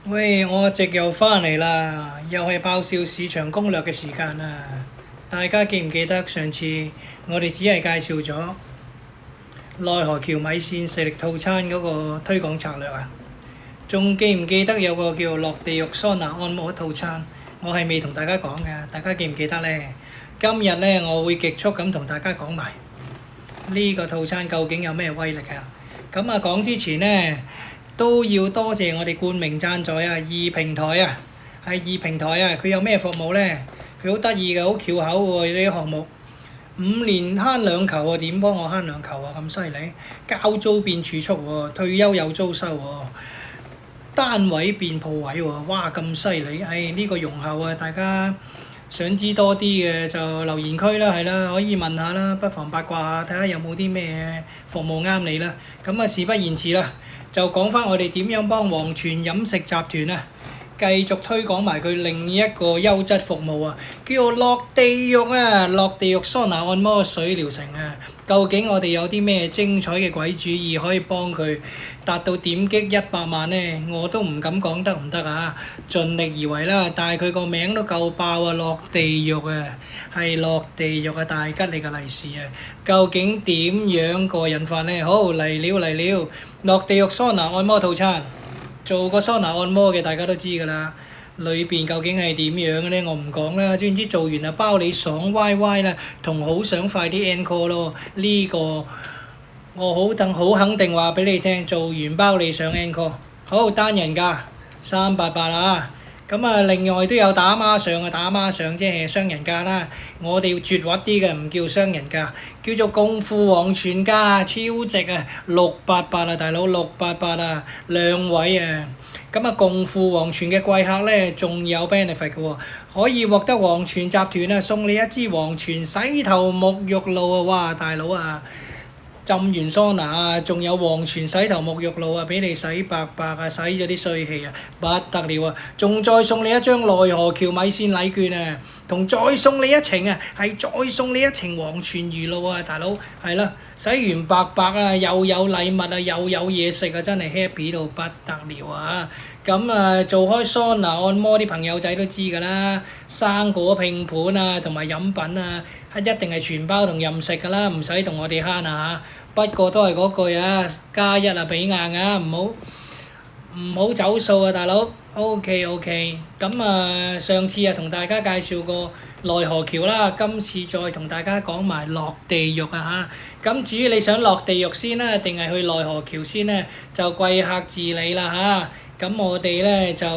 喂，我阿直又翻嚟啦，又係爆笑市場攻略嘅時間啦！大家記唔記得上次我哋只係介紹咗奈何橋米線食力套餐嗰個推廣策略啊？仲記唔記得有個叫落地獄桑拿按摩套餐？我係未同大家講嘅，大家記唔記得呢？今日呢，我會極速咁同大家講埋呢個套餐究竟有咩威力啊！咁啊，講之前呢，都要多謝我哋冠名贊助啊！易平台啊，係易平台啊，佢有咩服務呢？佢好得意嘅，好翹口喎！呢啲項目5年慳2球喎，點幫我慳2球啊？咁犀利！交租變儲蓄喎，退休有租收喎，單位變鋪位喎，哇咁犀利！呢個容後啊，大家想知多啲嘅就留言區啦，係啦，可以問下啦，不妨八卦下睇下有冇啲咩服務啱你啦。咁啊，事不宜遲啦，就講翻我哋點樣幫黃泉飲食集團啊，繼續推廣埋佢另一個優質服務啊，叫做落地獄啊，落地獄桑拿按摩水療城啊。究竟我哋有啲咩精彩嘅鬼主意可以幫佢達到點擊100萬呢？我都唔敢講得唔得啊，盡力而為啦。但係佢個名都夠爆啊，落地獄啊，係落地獄啊，大吉你個利是啊！究竟點樣過癮法呢？好，嚟了，落地獄桑拿按摩套餐，做過桑拿按摩嘅大家都知㗎啦。裏邊究竟係點樣嘅呢？我唔講啦，總之做完啊包你爽歪歪啦，同好想快啲 encore 咯。呢個我好肯定話俾你聽，做完包你上 encore。好，單人價388啊！咁啊，另外都有打孖上啊，打孖上即係雙人價啦。我哋要絕核啲嘅，唔叫雙人價，叫做共赴黃泉價，超值啊！688啊，大佬688啊，2位啊！咁啊，共赴黃泉嘅貴客呢，仲有 benefit 嘅喎，可以獲得黃泉集團啊送你一支黃泉洗頭沐浴露啊！哇，大佬啊，浸完桑拿啊，仲有黃泉洗頭沐浴露啊，俾你洗白白啊，洗咗啲衰氣啊，不得了啊！仲再送你一張奈何橋米線禮券啊，同再送你一程啊，係再送你一程黃泉魚露啊，大佬係啦，洗完白白啊，又有禮物啊，又有嘢食啊，真係 happy 到不得了啊！咁啊，做開桑拿按摩啲朋友仔都知㗎啦，生果拼盤啊，同埋飲品啊，一定係全包同任食㗎啦，唔使同我哋慳啊！不過都係嗰句啊，加一啊俾硬啊，唔好走數啊，大佬。OK，咁啊，上次啊同大家介紹過奈何橋啦，今次再同大家講埋落地獄啊嚇。咁至於你想落地獄先啦，定係去奈何橋先呢？就貴客自理啦嚇。咁我哋呢就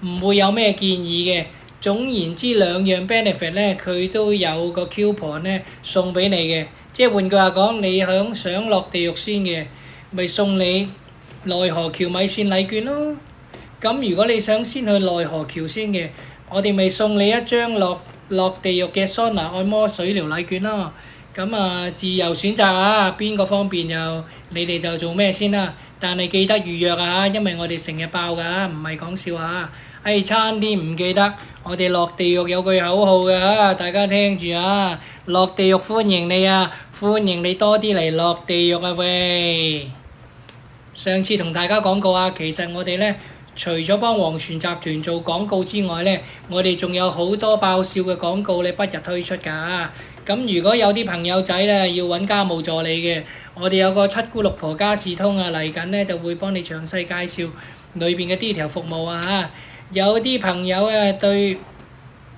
唔會有咩建議嘅。總言之，兩樣 benefit 呢，佢都有個 coupon 呢送俾你嘅。即係換句話講，你想落地獄先嘅，咪送你奈何橋米線禮券咯。咁如果你想先去奈何橋先嘅，我哋咪送你一張落地獄嘅桑拿按摩水療禮券咯。咁啊，自由選擇啊，邊個方便就你哋就做咩先啦。但係記得預約啊，因為我哋成日爆㗎，唔係講笑啊。差啲唔記得，我哋落地獄有句口號㗎，大家聽住啊！落地獄歡迎你啊，歡迎你多啲嚟落地獄啊喂！上次同大家講過啊，其實我哋呢，除咗幫黃泉集團做廣告之外呢，我哋仲有好多爆笑嘅廣告你不日推出㗎。咁如果有啲朋友仔呢，要揾家務助理嘅，我哋有個七姑六婆家事通啊，嚟緊呢就會幫你詳細介紹裏邊嘅 detail 服務啊。有啲朋友啊對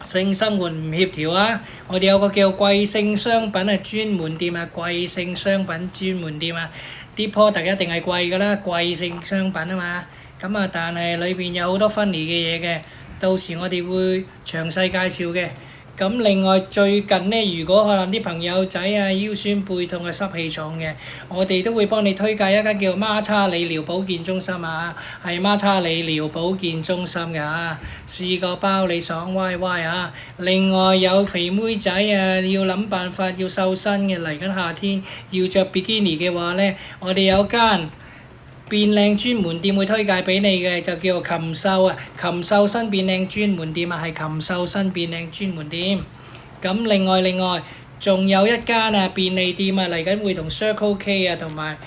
性生活唔協調啊，我哋有個叫貴性商品啊專門店啊，貴性商品專門店啊，啲 product 一定係貴㗎啦，貴性商品啊嘛。咁啊，但係裏邊有好多分離嘅嘢嘅，到時我哋會詳細介紹嘅。咁另外最近呢，如果可能啲朋友仔啊腰酸背痛啊濕氣重嘅，我哋都會幫你推介一間叫孖叉理療保健中心啊，係孖叉理療保健中心㗎，試過包你爽歪歪啊！另外有肥妹仔啊，要諗辦法要瘦身嘅，嚟緊夏天要着比基尼嘅話呢，我哋有間變靚專門店會推介俾你嘅，就叫做禽獸啊，禽獸身變靚專門店啊，係禽獸身變靚專門店。咁另外仲有一間啊便利店啊，嚟緊會同 Circle K 啊同埋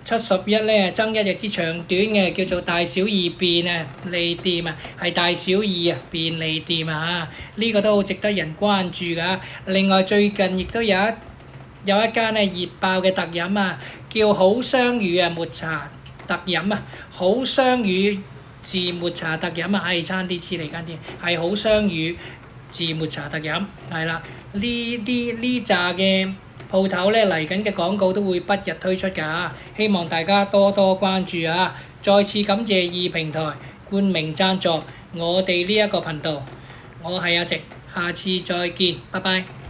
71咧增一日之長短嘅，叫做大小二便啊利店啊，係大小二啊便利店啊，呢個都好值得人關注㗎。另外最近亦都有一間咧熱爆嘅特飲啊，叫好雙語啊抹茶特飲啊，好雙語自抹茶特飲啊，差啲黐嚟間店，係好雙語自抹茶特飲，係啦，呢扎嘅鋪頭咧嚟緊嘅廣告都會不日推出㗎，希望大家多多關注啊！再次感謝易平台冠名贊助我哋呢一個頻道，我係阿直，下次再見，拜拜。